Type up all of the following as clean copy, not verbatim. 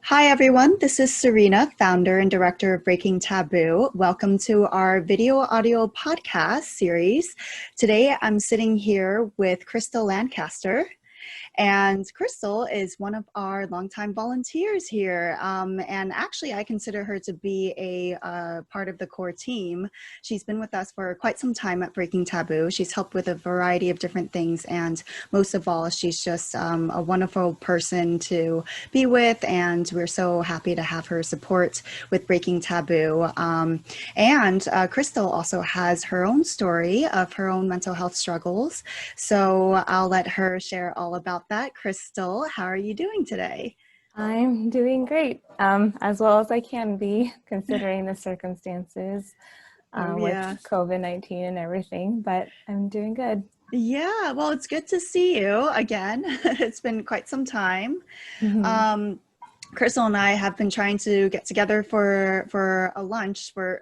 Hi, everyone. This is Serena, founder and director of Breaking Taboo. Welcome to our video audio podcast series. Today, I'm sitting here with Crystal Lancaster. And Crystal is one of our longtime volunteers here. And actually, I consider her to be a part of the core team. She's been with us for quite some time at Breaking Taboo. She's helped with a variety of different things. And most of all, she's just a wonderful person to be with. And we're so happy to have her support with Breaking Taboo. And Crystal also has her own story of her own mental health struggles. So I'll let her share all about that. Crystal, how are you doing today? I'm doing great, as well as I can be, considering the circumstances Oh, with yeah. COVID-19 and everything, but I'm doing good. Yeah, well, it's good to see you again. It's been quite some time. Mhm. Um, Crystal and I have been trying to get together for a lunch for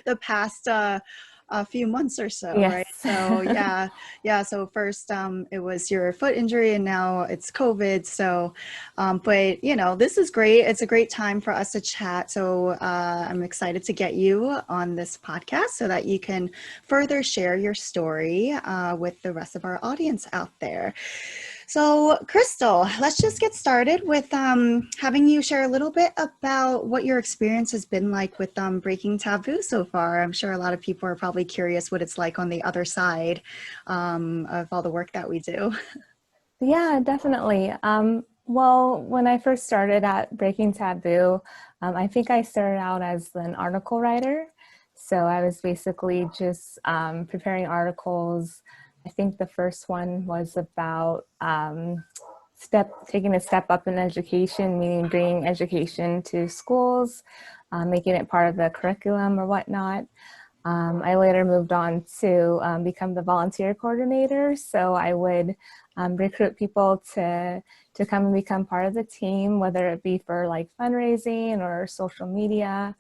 the past a few months or so, right? Yes. So yeah. So first it was your foot injury, and now it's COVID. So, but this is great. It's a great time for us to chat. So I'm excited to get you on this podcast so that you can further share your story with the rest of our audience out there. So, Crystal, let's just get started with having you share a little bit about what your experience has been like with Breaking Taboo so far. I'm sure a lot of people are probably curious what it's like on the other side of all the work that we do. Yeah, definitely. Well, when I first started at Breaking Taboo, I think I started out as an article writer. So I was basically just preparing articles. I think the first one was about taking a step up in education, meaning bringing education to schools, making it part of the curriculum or whatnot. I later moved on to become the volunteer coordinator. So I would recruit people to come and become part of the team, whether it be for like fundraising or social media.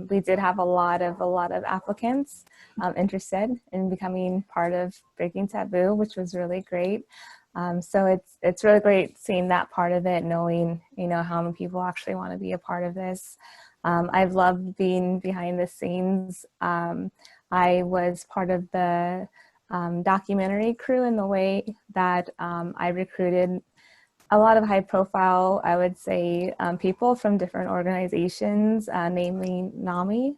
We did have a lot of applicants interested in becoming part of Breaking Taboo, which was really great. So it's really great seeing that part of it, knowing how many people actually want to be a part of this. I've loved being behind the scenes. I was part of the documentary crew in the way that I recruited a lot of high profile, I would say, people from different organizations, namely NAMI,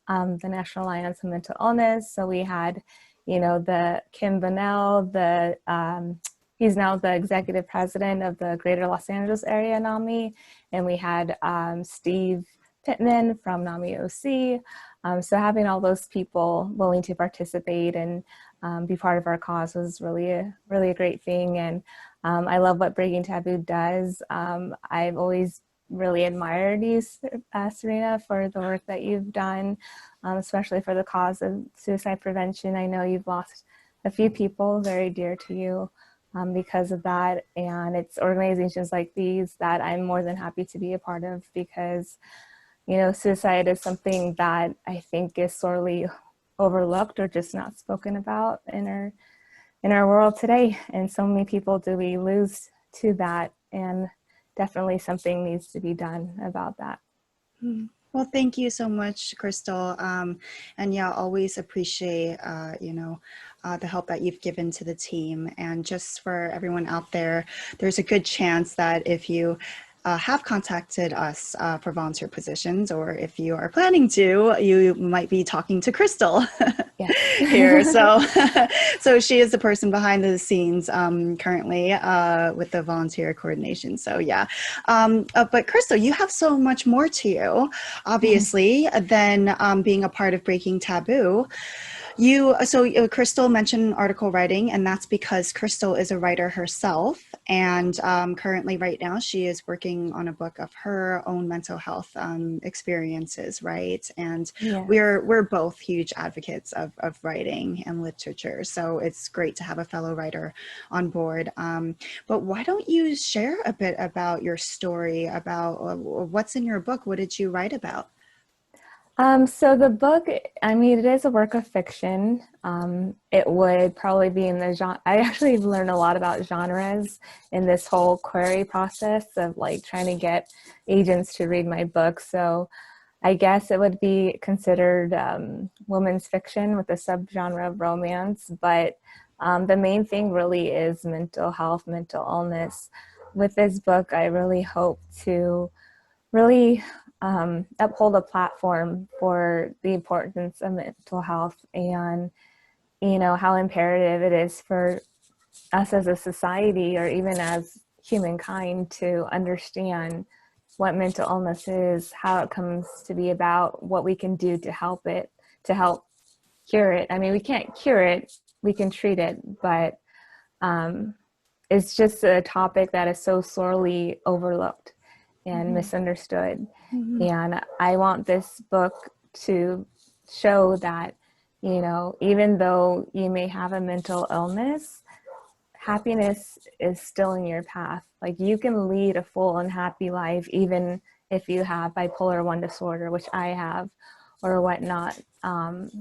the National Alliance on Mental Illness. So we had, the Kim Bonnell, he's now the executive president of the Greater Los Angeles area NAMI. And we had Steve Pittman from NAMI OC. So having all those people willing to participate and be part of our cause was really a great thing. And I love what Breaking Taboo does. I've always really admired you, Serena, for the work that you've done, especially for the cause of suicide prevention. I know you've lost a few people very dear to you because of that. And it's organizations like these that I'm more than happy to be a part of because, suicide is something that I think is sorely overlooked or just not spoken about in our world today. And so many people do we lose to that, and definitely something needs to be done about that. Well, thank you so much, Crystal. And yeah, always appreciate, the help that you've given to the team. And just for everyone out there, there's a good chance that if you have contacted us for volunteer positions, or if you are planning to, you might be talking to Crystal Yes. here. So, so she is the person behind the scenes currently with the volunteer coordination. So yeah, but Crystal, you have so much more to you, obviously, than being a part of Breaking Taboo. Crystal mentioned article writing, and that's because Crystal is a writer herself. And currently, right now, she is working on a book of her own mental health experiences, right? And Yes. we're both huge advocates of writing and literature. So it's great to have a fellow writer on board. But why don't you share a bit about your story, about what's in your book? What did you write about? So the book, I mean, it is a work of fiction. It would probably be in the genre. I actually learned a lot about genres in this whole query process of like trying to get agents to read my book. So I guess it would be considered women's fiction with a subgenre of romance. But the main thing really is mental health, mental illness. With this book, I really hope to really uphold a platform for the importance of mental health and how imperative it is for us as a society or even as humankind to understand what mental illness is, how it comes to be about, what we can do to help it, to help cure it. I mean, we can't cure it, we can treat it, but um, it's just a topic that is so sorely overlooked and misunderstood. Mm-hmm. And I want this book to show that, even though you may have a mental illness, happiness is still in your path. Like you can lead a full and happy life, even if you have bipolar 1 disorder, which I have, or whatnot.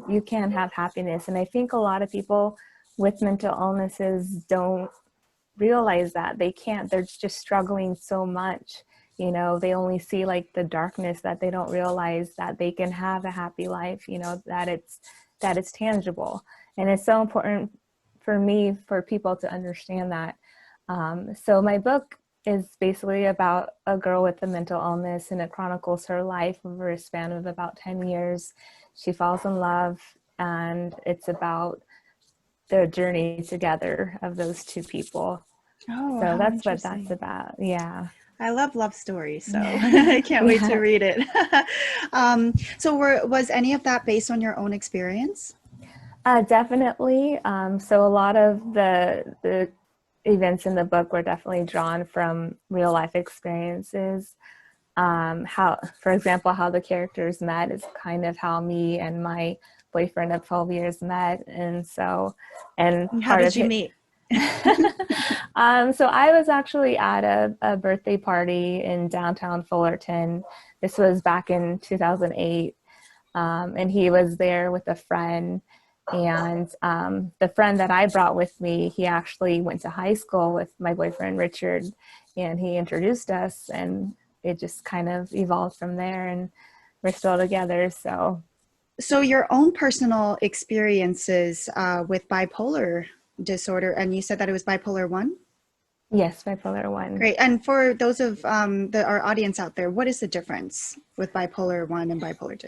You can have happiness. And I think a lot of people with mental illnesses don't realize that they can't. They're just struggling so much. They only see like the darkness, that they don't realize that they can have a happy life, that it's tangible. And it's so important for me, for people to understand that. So my book is basically about a girl with a mental illness, and it chronicles her life over a span of about 10 years. She falls in love, and it's about the journey together of those two people. Oh, So how that's what that's interesting. about. Yeah. I love love stories, so I can't wait to Yeah. read it. So was any of that based on your own experience? Definitely. So a lot of the events in the book were definitely drawn from real life experiences. How, for example, how the characters met is kind of how me and my boyfriend of 12 years met, and so, and How part did of you it. meet? So I was actually at a birthday party in downtown Fullerton. This was back in 2008. And he was there with a friend. And the friend that I brought with me, he actually went to high school with my boyfriend, Richard, and he introduced us, and it just kind of evolved from there, and we're still together. So, So your own personal experiences with bipolar disorder, and you said that it was bipolar 1? yes, bipolar 1. Great. And for those of our audience out there, what is the difference with bipolar 1 and bipolar 2?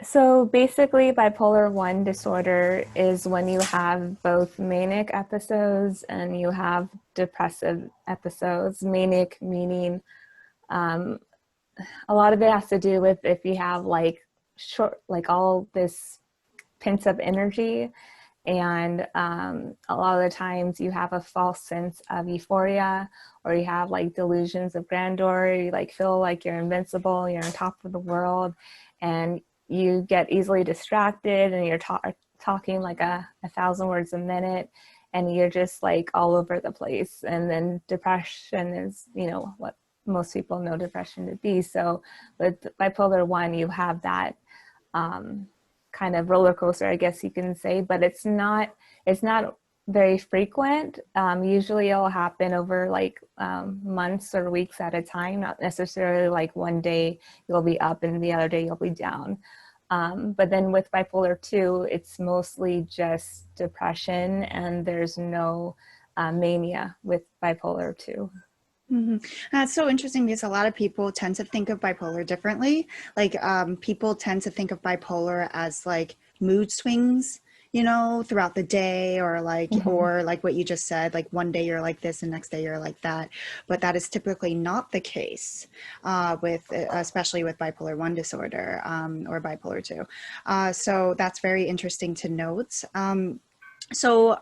So basically, bipolar 1 disorder is when you have both manic episodes and you have depressive episodes. Manic meaning um, a lot of it has to do with if you have like short, like all this pent up energy. And a lot of the times you have a false sense of euphoria, or you have like delusions of grandeur. You like feel like you're invincible, you're on top of the world, and you get easily distracted, and you're talking like a thousand words a minute, and you're just like all over the place. And then depression is, what most people know depression to be. So with bipolar 1, you have that um, kind of roller coaster, I guess you can say, but it's not very frequent. Usually it'll happen over like months or weeks at a time, not necessarily like one day you'll be up and the other day you'll be down. But then with bipolar 2, it's mostly just depression, and there's no mania with bipolar 2. Mm-hmm. That's so interesting because a lot of people tend to think of bipolar differently. Like people tend to think of bipolar as like mood swings, throughout the day, Mm-hmm. or like what you just said, like one day you're like this and next day you're like that. But that is typically not the case with, especially with bipolar 1 disorder or bipolar 2. So that's very interesting to note. So,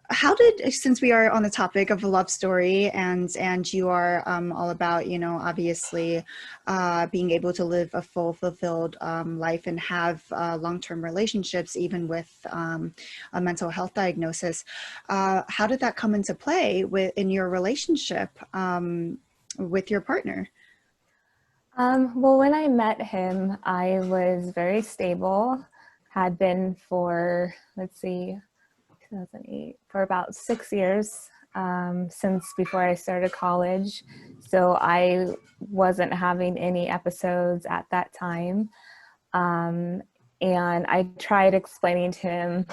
how did, since we are on the topic of a love story, and you are all about, obviously being able to live a full fulfilled life and have long-term relationships even with a mental health diagnosis, how did that come into play in your relationship with your partner? Well, when I met him, I was very stable, had been for, let's see, 2008, for about 6 years, since before I started college. So I wasn't having any episodes at that time. Um, and I tried explaining to him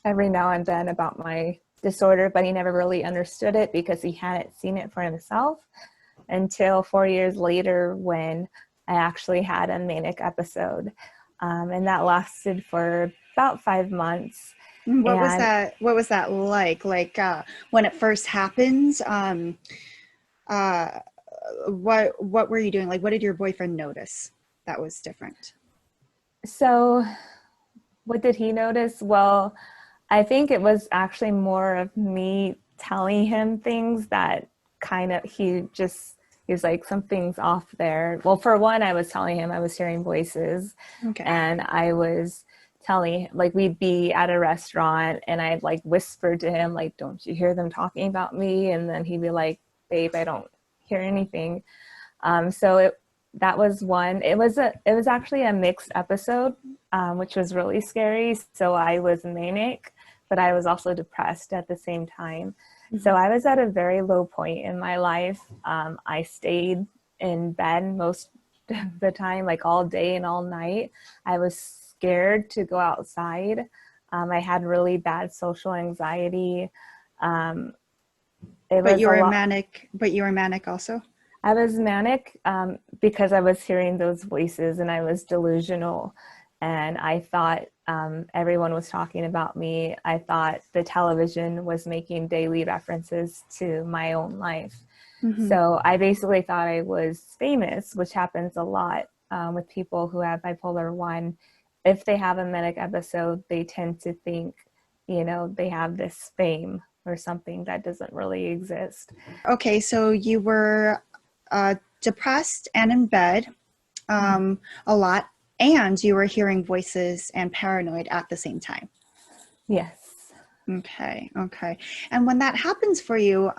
every now and then about my disorder, but he never really understood it because he hadn't seen it for himself until 4 years later when I actually had a manic episode. And that lasted for about 5 months. What was And that? What was that like? Like when it first happened, uh, what were you doing? Like, what did your boyfriend notice that was different? so, what did he notice? Well, I think it was actually more of me telling him things that kind of he's like, something's off there. Well, for one, I was telling him I was hearing voices, Okay. and I was telling, like, we'd be at a restaurant and I'd like whisper to him, like, don't you hear them talking about me? And then he'd be like, babe, I don't hear anything. So that was one. It was actually a mixed episode, which was really scary. So I was manic, but I was also depressed at the same time. So I was at a very low point in my life. I stayed in bed most of the time, like all day and all night. I was scared to go outside. I had really bad social anxiety. Um, it But was you a were lot. manic. But you were manic also. I was manic because I was hearing those voices and I was delusional. And I thought everyone was talking about me. I thought the television was making daily references to my own life. Mm-hmm. So I basically thought I was famous, which happens a lot with people who have bipolar 1. If they have a manic episode, they tend to think, they have this fame or something that doesn't really exist. Okay, so you were depressed and in bed a lot, and you were hearing voices and paranoid at the same time. Yes. Okay, okay. And when that happens for you,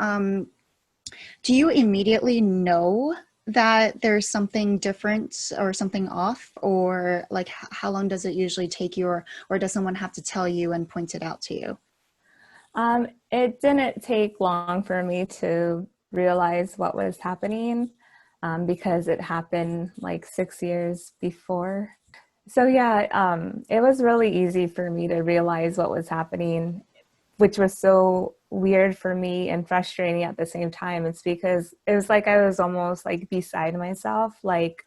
do you immediately know that there's something different or something off, or like how long does it usually take you, or does someone have to tell you and point it out to you? It didn't take long for me to realize what was happening because it happened like 6 years before. So yeah, it was really easy for me to realize what was happening, which was so weird for me and frustrating at the same time. It's because it was like I was almost like beside myself. Like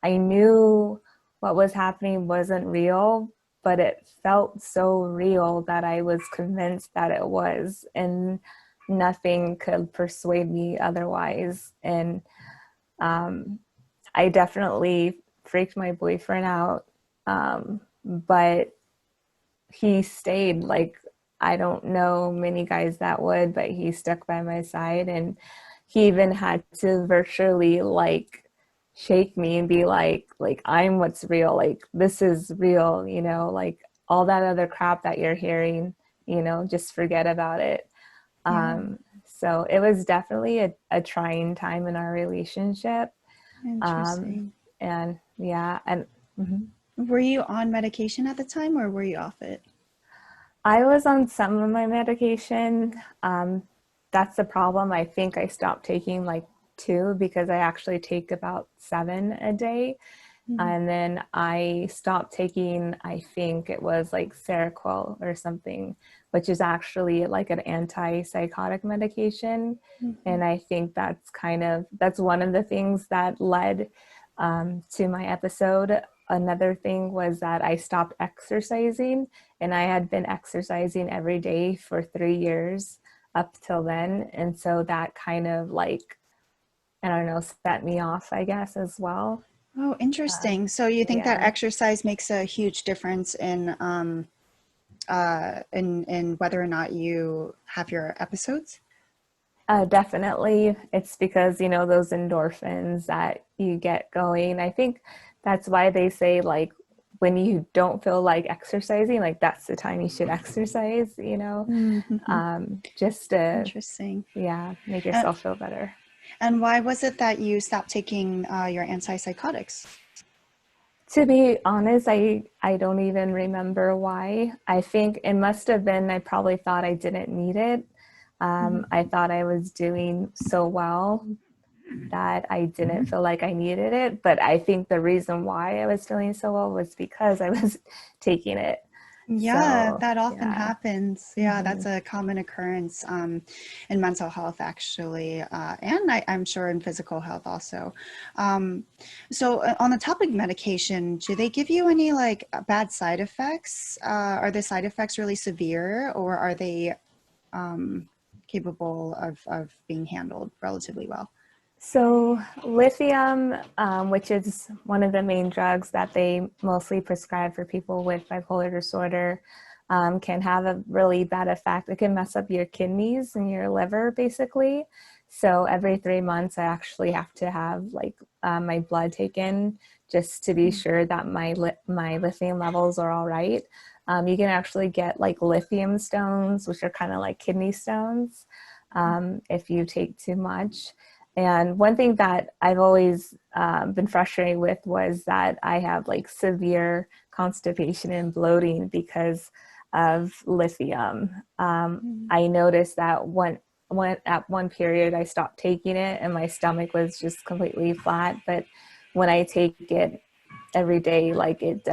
I knew what was happening wasn't real, but it felt so real that I was convinced that it was, and nothing could persuade me otherwise. And I definitely freaked my boyfriend out, but he stayed. Like, I don't know many guys that would, but he stuck by my side, and he even had to virtually like shake me and be like I'm what's real, like this is real, like all that other crap that you're hearing, just forget about it. Yeah, So it was definitely a trying time in our relationship. um, interesting. and yeah, and mhm. Were you on medication at the time, or were you off it? I was on some of my medication. That's the problem. I think I stopped taking like 2 because I actually take about 7 a day. Mhm. And then I stopped taking, I think it was like Seroquel or something, which is actually like an antipsychotic medication. Mhm. And I think that's one of the things that led to my episode. Another thing was that I stopped exercising, and I had been exercising every day for 3 years up till then. And so that kind of like, I don't know, set me off, I guess, as well. Oh, interesting. So you think that Yeah. exercise makes a huge difference in whether or not you have your episodes? Definitely. It's because, those endorphins that you get going. I think that's why they say, like, when you don't feel like exercising, like, that's the time you should exercise, Mm-hmm. just to, Interesting. yeah, make And, yourself feel better. And why was it that you stopped taking your antipsychotics? To be honest, I don't even remember why. I think it must have been, I probably thought I didn't need it. I thought I was doing so well that I didn't feel like I needed it. But I think the reason why I was feeling so well was because I was taking it. Yeah, So, that often yeah. happens. Yeah, that's Mhm. a common occurrence in mental health, actually, and I'm sure in physical health also. Um, on the topic of medication, do they give you any like bad side effects? Are the side effects really severe, or are they capable of being handled relatively well? So, lithium, which is one of the main drugs that they mostly prescribe for people with bipolar disorder, can have a really bad effect. It can mess up your kidneys and your liver, basically. So, every 3 months, I actually have to have like my blood taken just to be sure that my lithium levels are all right. You can actually get like lithium stones, which are kind of like kidney stones, if you take too much. And one thing that I've always been frustrated with was that I have like severe constipation and bloating because of lithium. I noticed that at one period I stopped taking it and my stomach was just completely flat. But when I take it every day, like it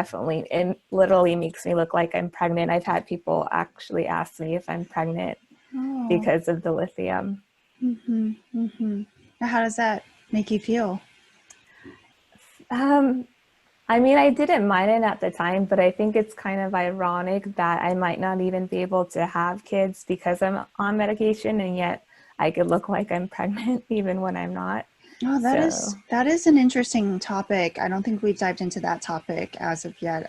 literally makes me look like I'm pregnant. I've had people actually ask me if I'm pregnant Oh, because of the lithium. how does that make you feel? Um, I mean, I didn't mind it at the time, but I think it's kind of ironic that I might not even be able to have kids because I'm on medication, and yet I could look like I'm pregnant even when I'm not. Oh, So, that is an interesting topic. I don't think we've dived into that topic as of yet.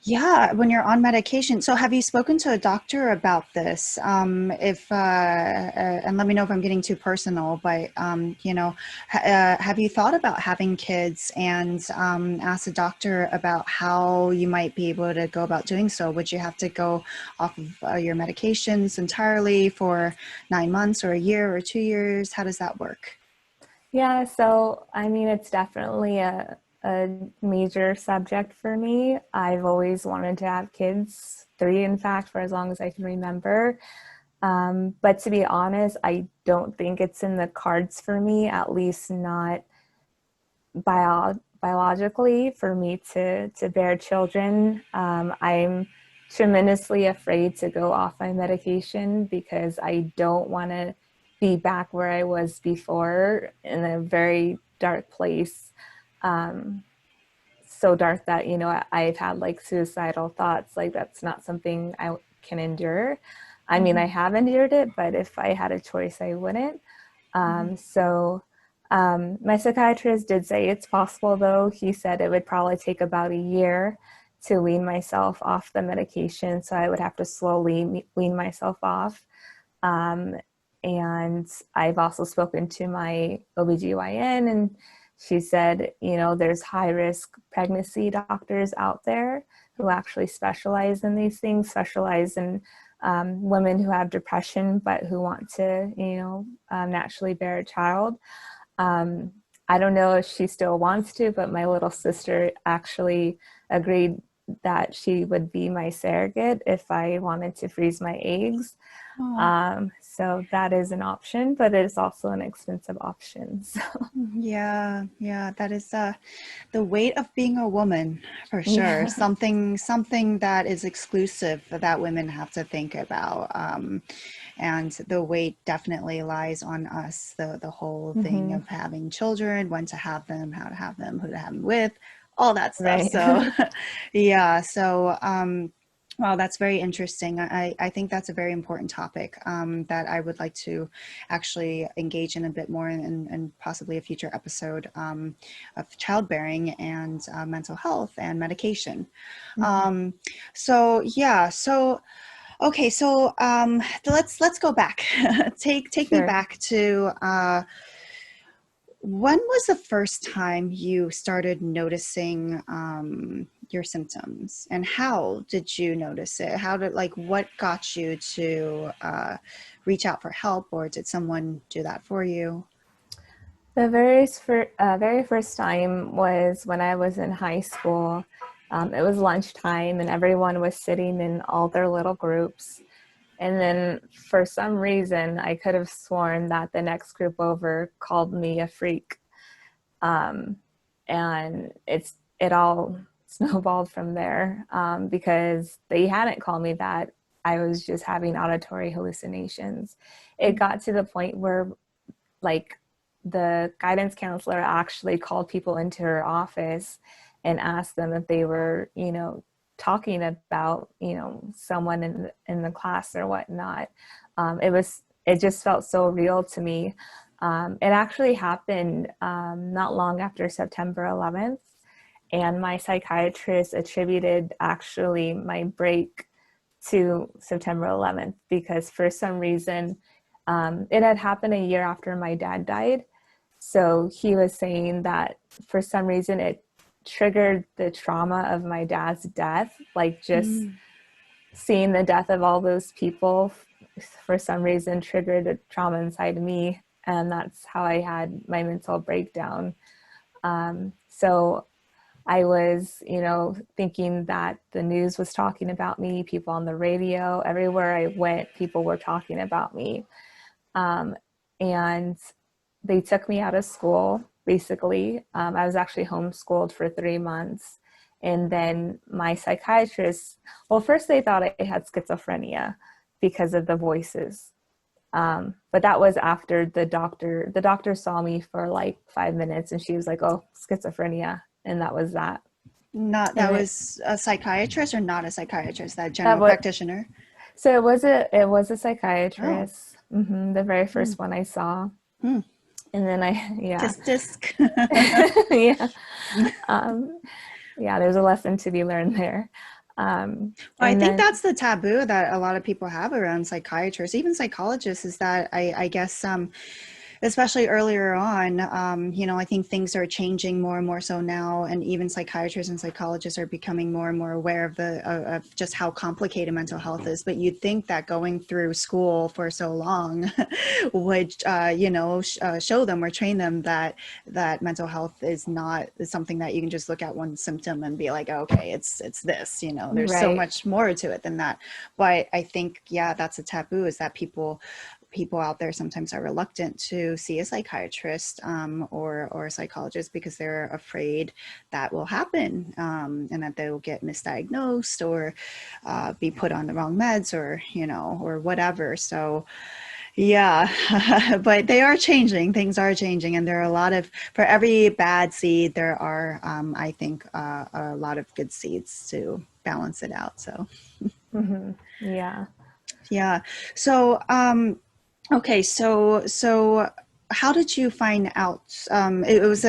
Yeah, when you're on medication. So, have you spoken to a doctor about this? If and let me know if I'm getting too personal, but have you thought about having kids and asked a doctor about how you might be able to go about doing so? Would you have to go off of your medications entirely for 9 months or a year or 2 years? How does that work? yeah, so I mean, it's definitely a major subject for me. I've always wanted to have kids, three, in fact, for as long as I can remember. But to be honest, I don't think it's in the cards for me, at least not biologically, for me to bear children. I'm tremendously afraid to go off my medication because I don't want to be back where I was before in a very dark place. Um, so dark that, I've had like suicidal thoughts. Like, that's not something I can endure. I mean, I have endured it, but if I had a choice, I wouldn't. My psychiatrist did say it's possible, though. He said it would probably take about a year to wean myself off the medication. So I would have to slowly wean myself off. Um, and I've also spoken to my OBGYN, and she said, there's high risk pregnancy doctors out there who actually specialize in these things, specialize in women who have depression but who want to, naturally bear a child. Um, I don't know if she still wants to, but my little sister actually agreed that she would be my surrogate if I wanted to freeze my eggs. Oh. So that is an option, but it is also an expensive option. So, Yeah, yeah, that is the weight of being a woman for sure. yeah. Something that is exclusive that women have to think about. And the weight definitely lies on us. The whole thing Hmm. of having children, when to have them, how to have them, who to have them with, all that stuff. Right. So yeah, so well, that's very interesting. I think that's a very important topic that I would like to actually engage in a bit more in possibly a future episode of childbearing and mental health and medication. Mhm. Um, so yeah, so okay, so let's go back. Take me Sure. back to When was the first time you started noticing your symptoms, and how did you notice it? What got you to reach out for help, or did someone do that for you? The very first time was when I was in high school. It was lunchtime and everyone was sitting in all their little groups. And then for some reason, I could have sworn that the next group over called me a freak. Um, and it all snowballed from there, because they hadn't called me that. I was just having auditory hallucinations. It got to the point where, like, the guidance counselor actually called people into her office and asked them if they were, talking about, someone in the class or whatnot. It just felt so real to me. It actually happened not long after September 11th, and my psychiatrist attributed actually my break to September 11th because for some reason it had happened a year after my dad died. So he was saying that for some reason it triggered the trauma of my dad's death, like just Mm. seeing the death of all those people for some reason triggered a trauma inside me. And that's how I had my mental breakdown. So I was, thinking that the news was talking about me, people on the radio, everywhere I went, people were talking about me. And they took me out of school, basically. I was actually homeschooled for 3 months. And then my psychiatrist, well, first they thought I had schizophrenia because of the voices. But that was after the doctor saw me for like 5 minutes and she was like, oh, schizophrenia. And that was that. Not And that was a psychiatrist or not a psychiatrist, that that general was, practitioner? so it was a Oh. psychiatrist. The very Hmm. first one I saw. Hmm. And then yeah. Tisk. Yeah. Um, yeah, there's a lesson to be learned there. Well, I And think then, that's the taboo that a lot of people have around psychiatrists, even psychologists, is that I guess especially earlier on, I think things are changing more and more so now, and even psychiatrists and psychologists are becoming more and more aware of just how complicated mental health is. But you'd think that going through school for so long would, show them or train them that mental health is something that you can just look at one symptom and be like, okay, it's this. There's so right. much more to it than that. But I think, yeah, that's a taboo, is that people out there sometimes are reluctant to see a psychiatrist, or a psychologist, because they're afraid that will happen, and that they will get misdiagnosed, or be put on the wrong meds, or whatever. So yeah, but they are changing. Things are changing, and there are a lot of, for every bad seed, there are, I think, a lot of good seeds to balance it out. So Yeah. yeah. So okay, so how did you find out? It was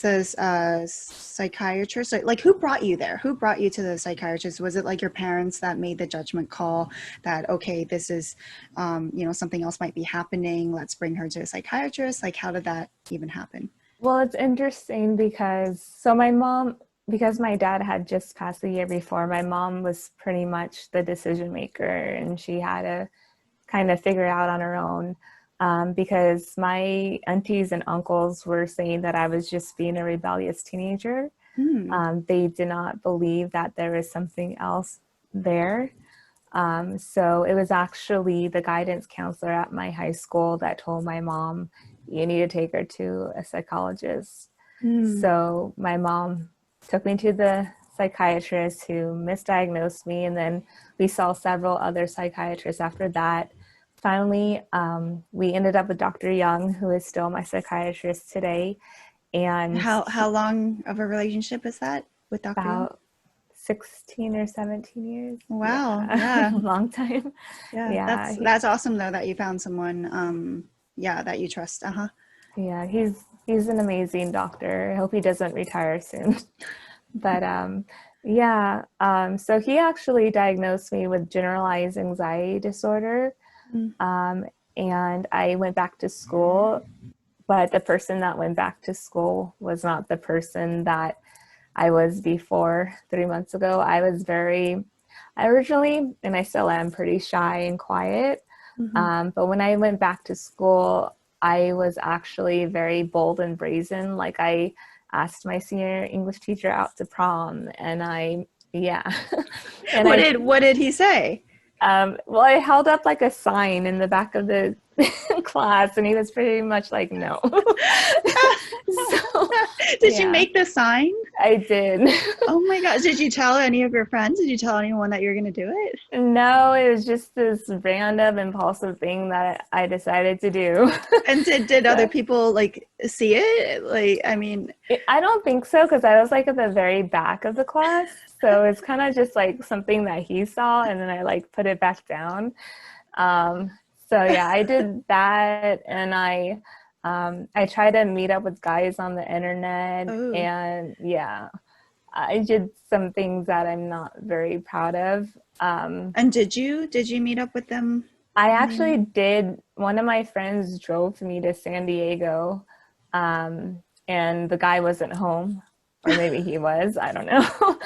a psychiatrist. Like, who brought you there? Who brought you to the psychiatrist? Was it like your parents that made the judgment call that, okay, this is, something else might be happening. Let's bring her to a psychiatrist. Like, how did that even happen? Well, it's interesting because my dad had just passed the year before, my mom was pretty much the decision maker and she had to kind of figure it out on her own. Because my aunties and uncles were saying that I was just being a rebellious teenager. Hmm. They did not believe that there was something else there. So it was actually the guidance counselor at my high school that told my mom, you need to take her to a psychologist. Hmm. So my mom took me to the psychiatrist who misdiagnosed me, and then we saw several other psychiatrists after that. Finally, we ended up with Dr. Young, who is still my psychiatrist today, and How long of a relationship is that with Dr. Young? about 16 or 17 years. Wow. Yeah, Yeah. long time. Yeah. Yeah, That's awesome though, that you found someone, yeah, that you trust. Uh-huh. yeah, he's an amazing doctor. I hope he doesn't retire soon. But yeah, so he actually diagnosed me with generalized anxiety disorder. Mm. And I went back to school but the person that went back to school was not the person that I was before 3 months ago. I originally, and I still am, pretty shy and quiet. Mm-hmm. But when I went back to school, I was actually very bold and brazen. Like I asked my senior English teacher out to prom, and yeah, and What did he say? well, I held up like a sign in the back of the class, and he was pretty much like, no. So, Did you yeah, make the sign? I did. Oh my gosh. Did you tell any of your friends? Did you tell anyone that you're going to do it? No, it was just this random impulsive thing that I decided to do. And did other So, people like see it? Like, I mean, I don't think so, because I was like at the very back of the class. So it's kind of just like something that he saw, and then I like put it back down. Um, so yeah, I did that, and I try to meet up with guys on the internet, oh. and yeah, I did some things that I'm not very proud of. And did you meet up with them I on the actually internet? did. One of my friends drove me to San Diego, and the guy wasn't home, or maybe he was. I don't know.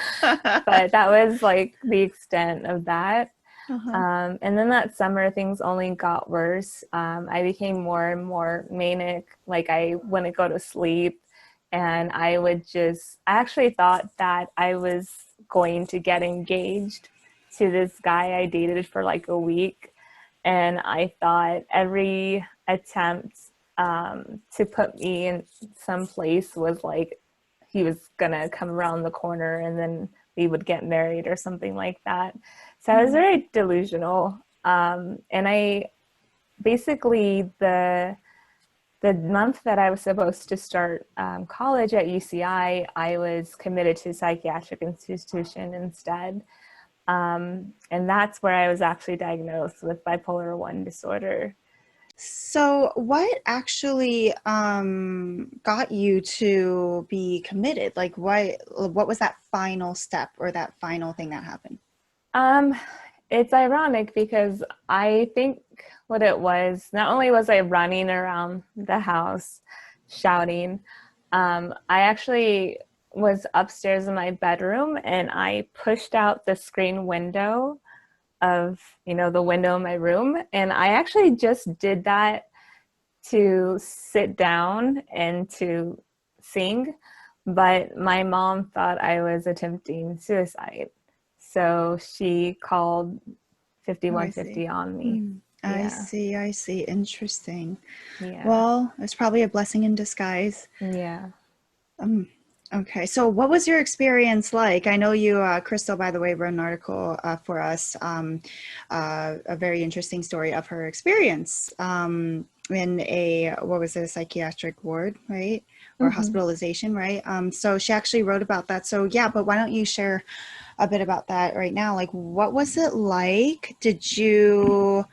But that was like the extent of that. Uh-huh. And then that summer, things only got worse. I became more and more manic. Like I wouldn't go to sleep, and I actually thought that I was going to get engaged to this guy I dated for like a week. And I thought every attempt to put me in some place was like he was gonna come around the corner and then we would get married or something like that. So I was Mm. very delusional. And I basically, the month that I was supposed to start college at UCI, I was committed to a psychiatric institution instead. And that's where I was actually diagnosed with bipolar 1 disorder. So, what actually got you to be committed? Like, what was that final step or that final thing that happened? Um, it's ironic because I think what it was, not only was I running around the house shouting, I actually was upstairs in my bedroom and I pushed out the screen window of, the window in my room. And I actually just did that to sit down and to sing, but my mom thought I was attempting suicide. So she called Oh, I see. 5150 on me. I Yeah. see. I see. Interesting. Yeah. Well, it's probably a blessing in disguise. Yeah. Um, okay, so what was your experience like? I know you, Crystal, by the way, wrote an article for us, a very interesting story of her experience in what was it, a psychiatric ward, right? Or Mm-hmm. hospitalization, right? So she actually wrote about that. So yeah, but why don't you share a bit about that right now? Like, what was it like? Do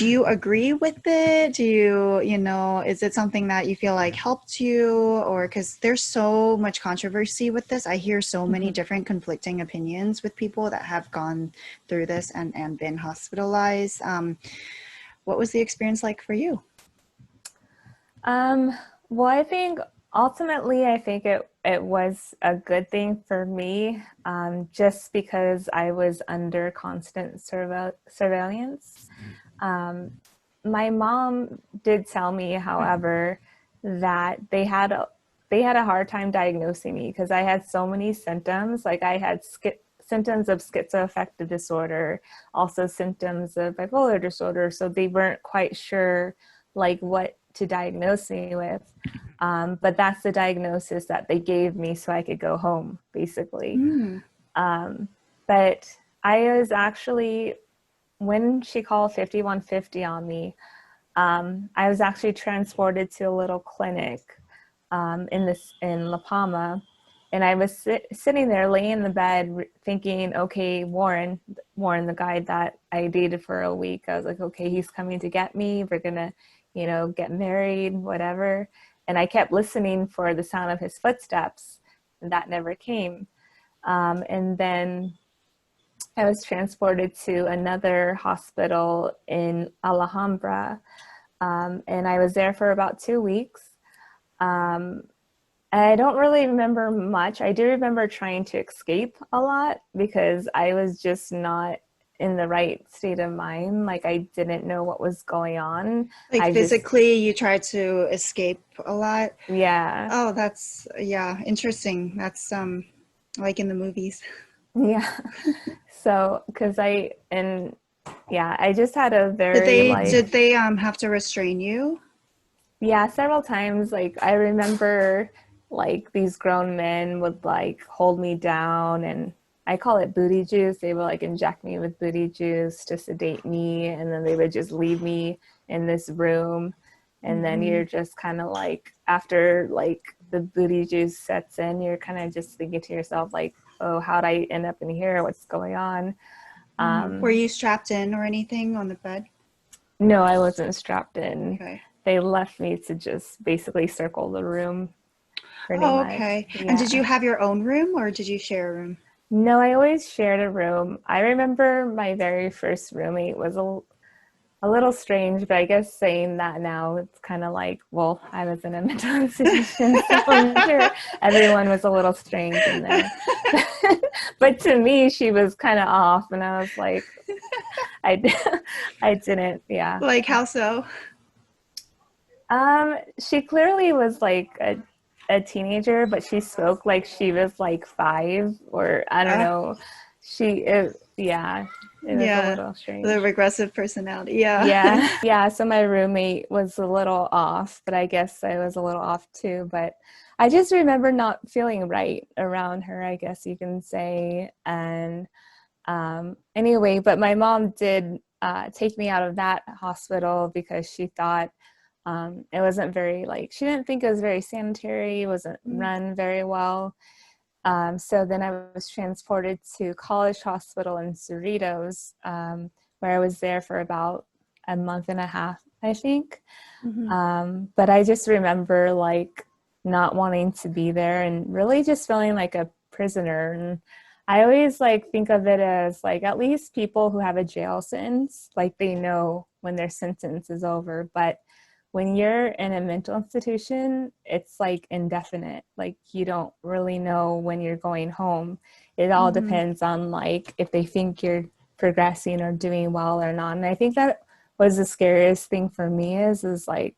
you agree with it? Is it something that you feel like helped you? Or because there's so much controversy with this, I hear so many Mm-hmm. different conflicting opinions with people that have gone through this and been hospitalized. What was the experience like for you? Um, well, I think it was a good thing for me, just because I was under constant surveillance. Um, my mom did tell me, however, that they had a hard time diagnosing me because I had so many symptoms. Like I had symptoms of schizoaffective disorder, also symptoms of bipolar disorder. So they weren't quite sure like what to diagnose me with. But that's the diagnosis that they gave me so I could go home, basically. Mm. Um, but I was actually, when she called 5150 on me, I was actually transported to a little clinic in La Palma, and I was sitting there, laying in the bed, thinking, okay, Warren, the guy that I dated for a week, I was like, okay, he's coming to get me. We're gonna, get married, whatever. And I kept listening for the sound of his footsteps, and that never came. And then I was transported to another hospital in Alhambra, And I was there for about 2 weeks. Um, I don't really remember much. I do remember trying to escape a lot because I was just not in the right state of mind. Like I didn't know what was going on. Like I just, physically, you try to escape a lot. yeah, Oh, that's yeah, interesting. That's like in the movies. yeah. So, yeah, I just had a Did very they like, did they have to restrain you? yeah, several times. Like I remember like these grown men would like hold me down, and I call it booty juice. They would like inject me with booty juice to sedate me, and then they would just leave me in this room. And then Mm-hmm. you're just kind of like, after like the booty juice sets in, you're kind of just thinking to yourself like, oh, how'd I end up in here? What's going on? Were Um, you strapped in or anything on the bed? no, I wasn't strapped in. Okay. They left me to just basically circle the room pretty Oh, much. okay. And did you Yeah. have your own room or did you share a room? No, I always shared a room. I remember my very first roommate was a little strange, but I guess saying that now, it's kind of like, well, I was in a mental institution, so I'm sure everyone was a little strange in there. But to me, she was kind of off, and I was like, I, I didn't, yeah. Like how so? She clearly was like a teenager, but she spoke like she was like 5, or I don't know. Yeah, it was a Yeah, little the strange. regressive personality. Yeah. Yeah, yeah. So my roommate was a little off, but I guess I was a little off too. But I just remember not feeling right around her, I guess you can say. And anyway, but my mom did take me out of that hospital because she thought it wasn't very, like, she didn't think it was very sanitary, it wasn't run very well. So then I was transported to College Hospital in Cerritos, where I was there for about a month and a half, I think. Mm-hmm. But I just remember like not wanting to be there and really just feeling like a prisoner. And I always like think of it as like, at least people who have a jail sentence, like they know when their sentence is over. But when you're in a mental institution, it's like indefinite. Like you don't really know when you're going home. It all Mm-hmm. depends on like if they think you're progressing or doing well or not. And I think that was the scariest thing for me is like,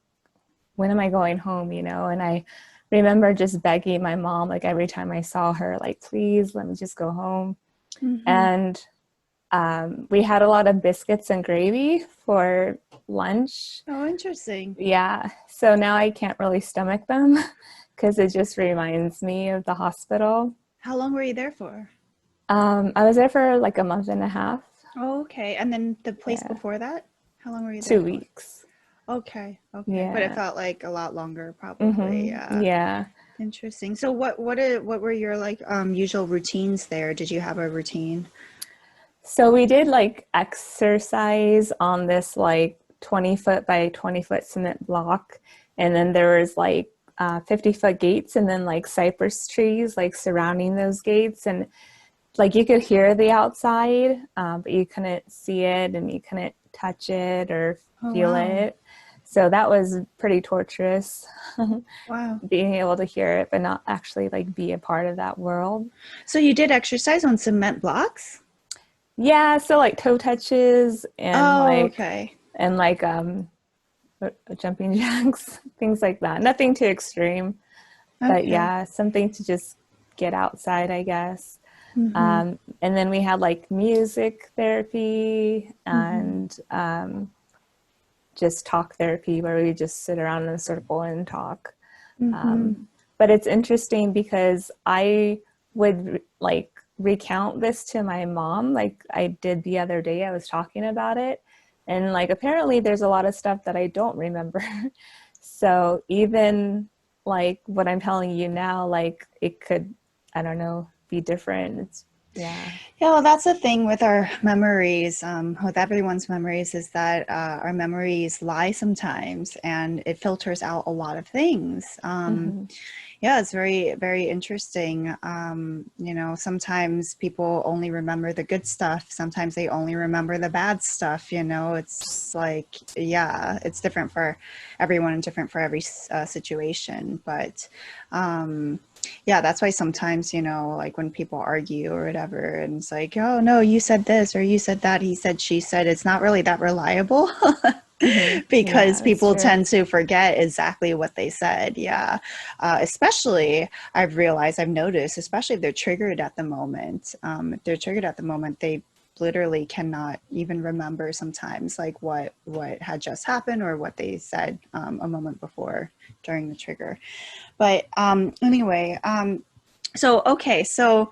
when am I going home, you know? And I remember just begging my mom, like every time I saw her, like, please let me just go home. Mm-hmm. And we had a lot of biscuits and gravy for lunch. Oh, interesting. Yeah. So now I can't really stomach them because it just reminds me of the hospital. How long were you there for? I was there for like a month and a half. Oh, okay. And then the place Yeah. before that? How long were you there two for? weeks. Okay, okay. But it Yeah. felt like a lot longer, probably. Mm-hmm. Yeah. Interesting. So what were your like usual routines there? Did you have a routine? So we did like exercise on this like 20-foot by 20-foot cement block. And then there was like 50-foot gates and then like cypress trees like surrounding those gates. And like you could hear the outside, but you couldn't see it and you couldn't touch it or Oh, feel wow. it. So that was pretty torturous, Wow. being able to hear it, but not actually like be a part of that world. So you did exercise on cement blocks? Yeah, so like toe touches Oh, okay. and like jumping jacks, things like that. Nothing too extreme, but Okay. yeah, something to just get outside, I guess. Mm-hmm. And then we had like music therapy Mm-hmm. and just talk therapy where we just sit around in a circle and talk. Mm-hmm. Um, but it's interesting because I would like recount this to my mom, like I did the other day. I was talking about it, and like apparently there's a lot of stuff that I don't remember. So even like what I'm telling you now, like it could, I don't know, be different. Yeah. Yeah, well, that's the thing with our memories, with everyone's memories, is that our memories lie sometimes, and it filters out a lot of things. Mm-hmm. Yeah, it's very, very interesting. Sometimes people only remember the good stuff. Sometimes they only remember the bad stuff. It's like, yeah, it's different for everyone and different for every situation. But yeah, that's why sometimes, like when people argue or whatever, and it's like, oh, no, you said this or you said that, he said, she said, it's not really that reliable. Yeah, Because that's people true. tend to forget exactly what they said. Yeah. Especially, I've noticed, especially if they're triggered at the moment. If they're triggered at the moment, they literally cannot even remember sometimes like what had just happened or what they said a moment before during the trigger. But anyway, so okay, so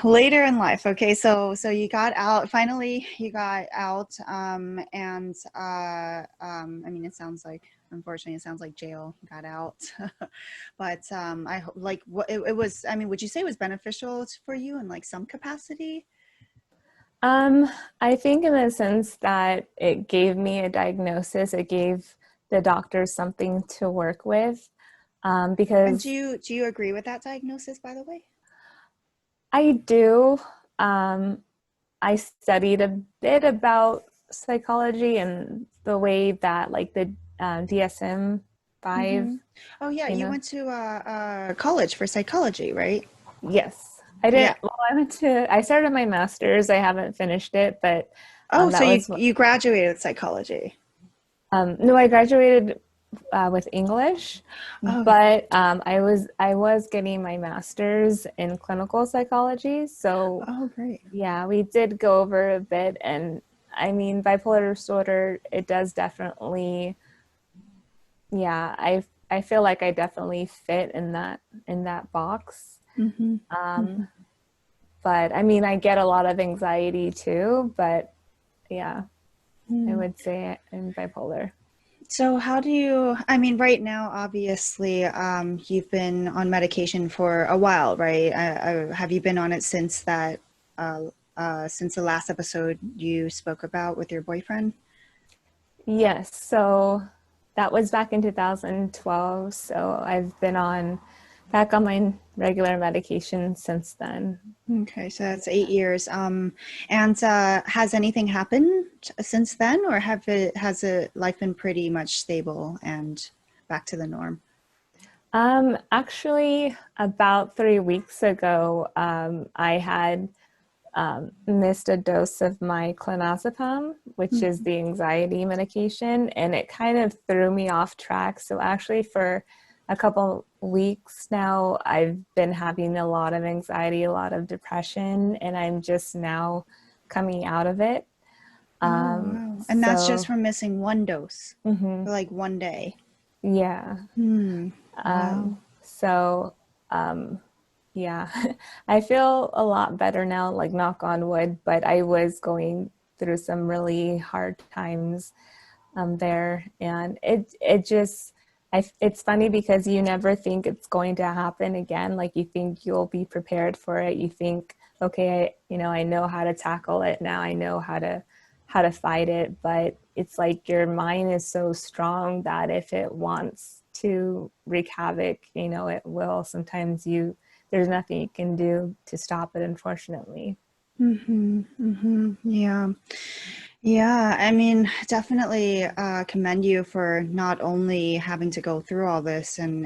later in life, okay, so you got out, finally you got out, and I mean, it sounds like, unfortunately, it sounds like jail, you got out. But I like what it was, I mean, would you say it was beneficial for you in like some capacity? Um, I think in the sense that it gave me a diagnosis, it gave the doctors something to work with. And do Because you agree with that diagnosis, by the way? I do. Um, I studied a bit about psychology and the way that, like, the DSM-5, Mm-hmm. Oh yeah, you you know, went to college for psychology, right? yes. I Yeah. didn't, well, I started my master's. I haven't finished it, but Oh, so that you was, you graduated with psychology. no, I graduated with English, Oh, but I was getting my master's in clinical psychology. So oh, great. yeah, we did go over a bit, and I mean, bipolar disorder, it does definitely, yeah, I feel like I definitely fit in that box. Mm-hmm. Um, Mm-hmm. but I mean, I get a lot of anxiety too, but yeah, I Mm. would say I'm bipolar. So how do you, I mean, right now, obviously, you've been on medication for a while, right? Have you been on it uh, since the last episode you spoke about with your boyfriend? Yes, so that was back in 2012. So I've been back on my regular medication since then. Okay, so that's 8 years. And has anything happened since then, or has it life been pretty much stable and back to the norm? Actually, about 3 weeks ago, I had missed a dose of my clonazepam, which is Mm-hmm. the anxiety medication, and it kind of threw me off track. So actually, for a couple weeks now, I've been having a lot of anxiety, a lot of depression, and I'm just now coming out of it. Oh, wow. And that's just So, from missing one dose mhm, for like one day. yeah. Hmm. Wow. So, yeah, I feel a lot better now, like knock on wood, but I was going through some really hard times there. And it just, it's funny because you never think it's going to happen again. Like you think you'll be prepared for it. You think, okay, I know how to tackle it now. I know how to fight it. But it's like your mind is so strong that if it wants to wreak havoc, it will. Sometimes there's nothing you can do to stop it, unfortunately. Mm-hmm. Mm-hmm. Yeah. Yeah, I mean, definitely commend you for not only having to go through all this and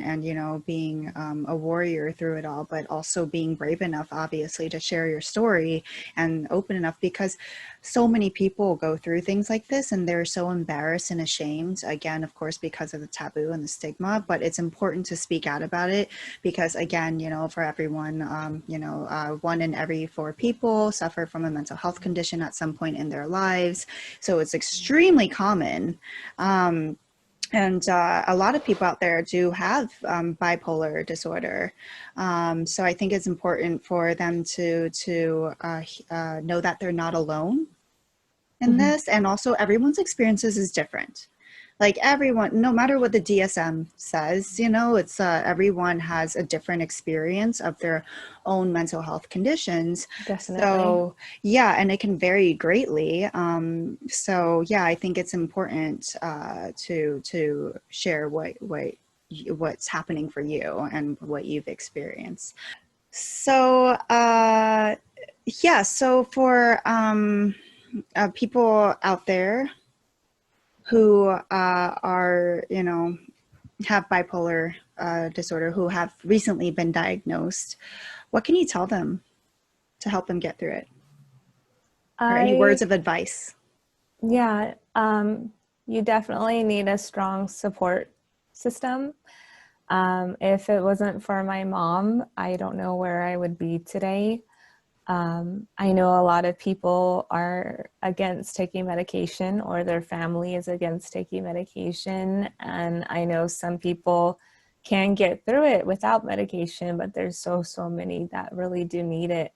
being a warrior through it all, but also being brave enough, obviously, to share your story and open enough because so many people go through things like this and they're so embarrassed and ashamed. Again, of course, because of the taboo and the stigma, but it's important to speak out about it because, again, for everyone, 1 in every 4 people suffer from a mental health condition at some point in their lives. So it's extremely common. And a lot of people out there do have bipolar disorder. So I think it's important for them to know that they're not alone in Mhm. this. And also, everyone's experiences is different. Like everyone, no matter what the DSM says, it's everyone has a different experience of their own mental health conditions. Definitely. So yeah, and it can vary greatly. So yeah, I think it's important to share what what's happening for you and what you've experienced. So, yeah, so for people out there who are, have bipolar disorder, who have recently been diagnosed, what can you tell them to help them get through it? Or any words of advice? Yeah, you definitely need a strong support system. If it wasn't for my mom, I don't know where I would be today. I know a lot of people are against taking medication, or their family is against taking medication. And I know some people can get through it without medication, but there's so many that really do need it.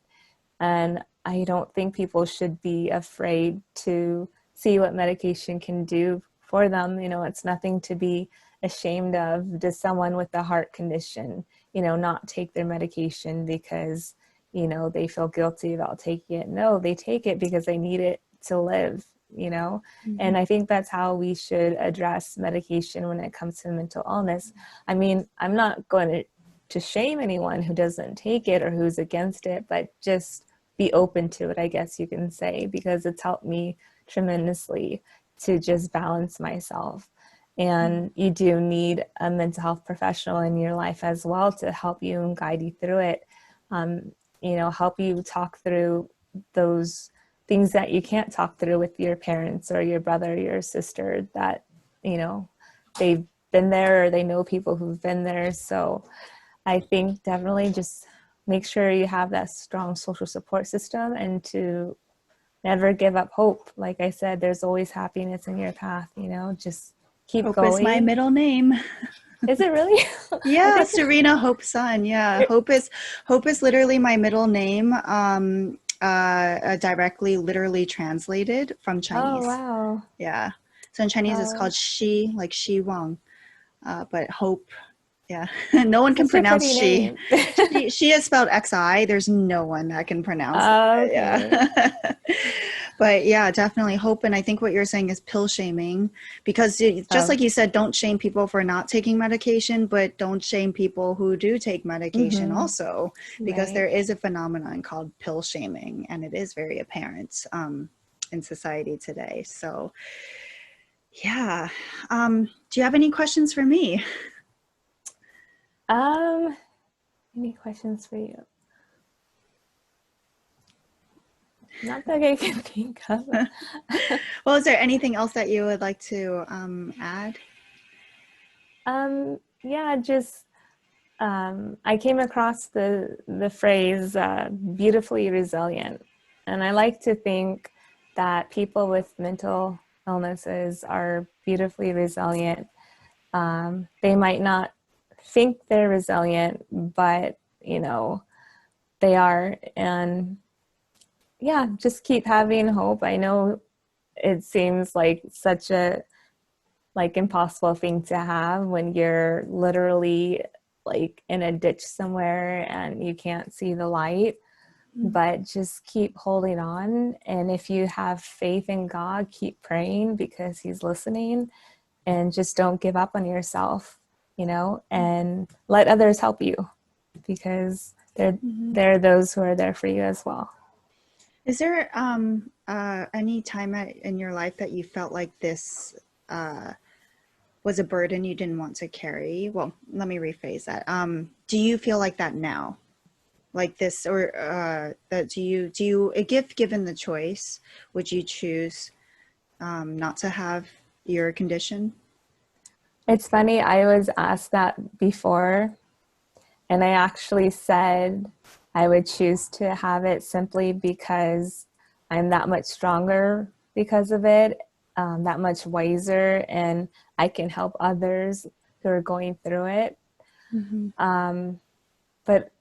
And I don't think people should be afraid to see what medication can do for them. It's nothing to be ashamed of. Does someone with a heart condition, not take their medication because, they feel guilty about taking it? No, they take it because they need it to live, Mm-hmm. And I think that's how we should address medication when it comes to mental illness. I mean, I'm not going to shame anyone who doesn't take it or who's against it, but just be open to it, I guess you can say, because it's helped me tremendously to just balance myself. And you do need a mental health professional in your life as well to help you and guide you through it. Help you talk through those things that you can't talk through with your parents or your brother or your sister, that, they've been there or they know people who've been there. So I think definitely just make sure you have that strong social support system, and to never give up hope. Like I said, there's always happiness in your path, just keep Hope is my going. middle name. Is it really? Yeah, Serena Hope Sun. Yeah, Hope is literally my middle name. Directly, literally translated from Oh, Chinese. wow. Yeah, so in Chinese it's Oh, called Shi, like Shi Wang. But Hope, yeah, no one can such a pronounce pretty she. name. She is spelled XI. There's no one that can pronounce Oh, it. okay. Yeah. But yeah, definitely hope. And I think what you're saying is pill shaming, because just Oh, like you said, don't shame people for not taking medication, but don't shame people who do take medication mm-hmm. also, because Right. there is a phenomenon called pill shaming, and it is very apparent in society today. So yeah. Do you have any questions for me? Um, any questions for you? Not that I can think of. Well, is there anything else that you would like to add? Yeah, just I came across the phrase beautifully resilient, and I like to think that people with mental illnesses are beautifully resilient. They might not think they're resilient, but they are. And yeah, just keep having hope. I know it seems like such a impossible thing to have when you're literally like in a ditch somewhere and you can't see the light, but just keep holding on. And if you have faith in God, keep praying, because he's listening. And just don't give up on yourself, and let others help you, because there are those who are there for you as well. Is there any time in your life that you felt like this was a burden you didn't want to carry? Well, let me rephrase that. Do you feel like that now? Like this, or that do you if given the choice, would you choose not to have your condition? It's funny, I was asked that before, and I actually said I would choose to have it simply because I'm that much stronger because of it, that much wiser, and I can help others who are going through it. Mm-hmm. But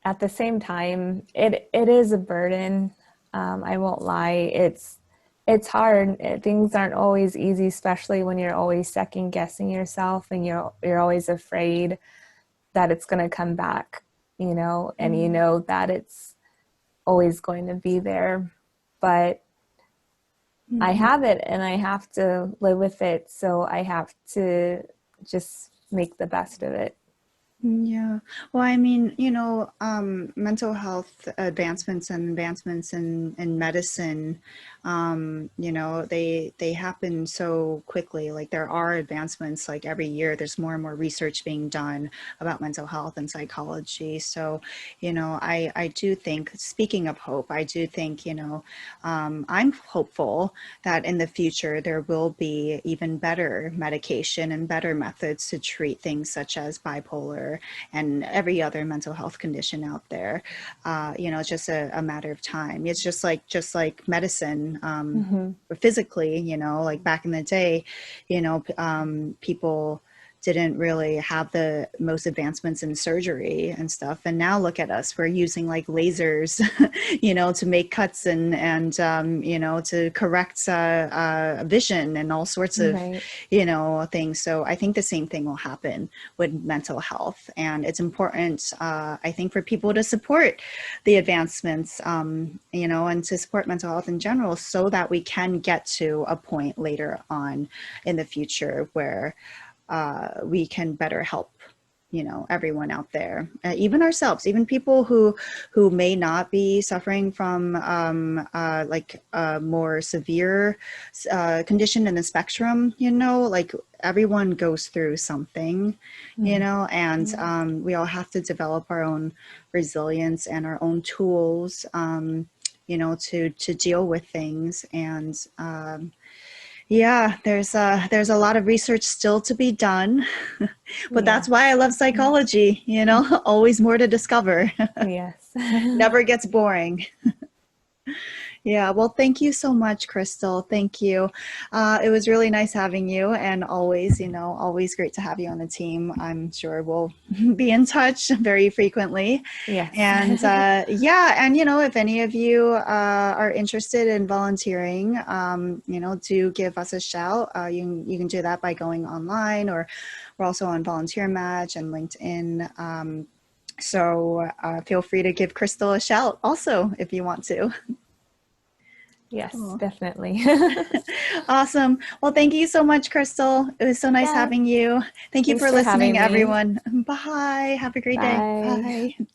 at the same time, it is a burden. I won't lie. It's hard. Things aren't always easy, especially when you're always second guessing yourself, and you're always afraid that it's going to come back, and that it's always going to be there. But I have it, and I have to live with it. So I have to just make the best of it. Yeah. Well, I mean, mental health advancements in medicine, they happen so quickly. Like there are advancements like every year, there's more and more research being done about mental health and psychology. So, I do think, speaking of hope, I do think, I'm hopeful that in the future there will be even better medication and better methods to treat things such as bipolar and every other mental health condition out there. It's just a matter of time. It's just like medicine, Mm-hmm. physically, like back in the day, people didn't really have the most advancements in surgery and stuff. And now look at us, we're using like lasers, to make cuts and to correct vision and all sorts of, Right. things. So I think the same thing will happen with mental health. And it's important, I think, for people to support the advancements, and to support mental health in general so that we can get to a point later on in the future where we can better help everyone out there, even ourselves, even people who may not be suffering from like a more severe condition in the spectrum. Like everyone goes through something, and we all have to develop our own resilience and our own tools, to deal with things. And yeah, there's a lot of research still to be done, but Yeah. that's why I love psychology, always more to discover. Yes. Never gets boring. Yeah, well, thank you so much, Crystal. Thank you. It was really nice having you, and always, always great to have you on the team. I'm sure we'll be in touch very frequently. Yes. And yeah, and if any of you are interested in volunteering, do give us a shout. You can do that by going online, or we're also on Volunteer Match and LinkedIn. So feel free to give Crystal a shout also if you want to. Yes, Cool. definitely. Awesome. Well, thank you so much, Crystal. It was so nice Yeah. having you. Thank you Thanks for for having listening, me. everyone. Bye. Have a great day. Bye. Bye.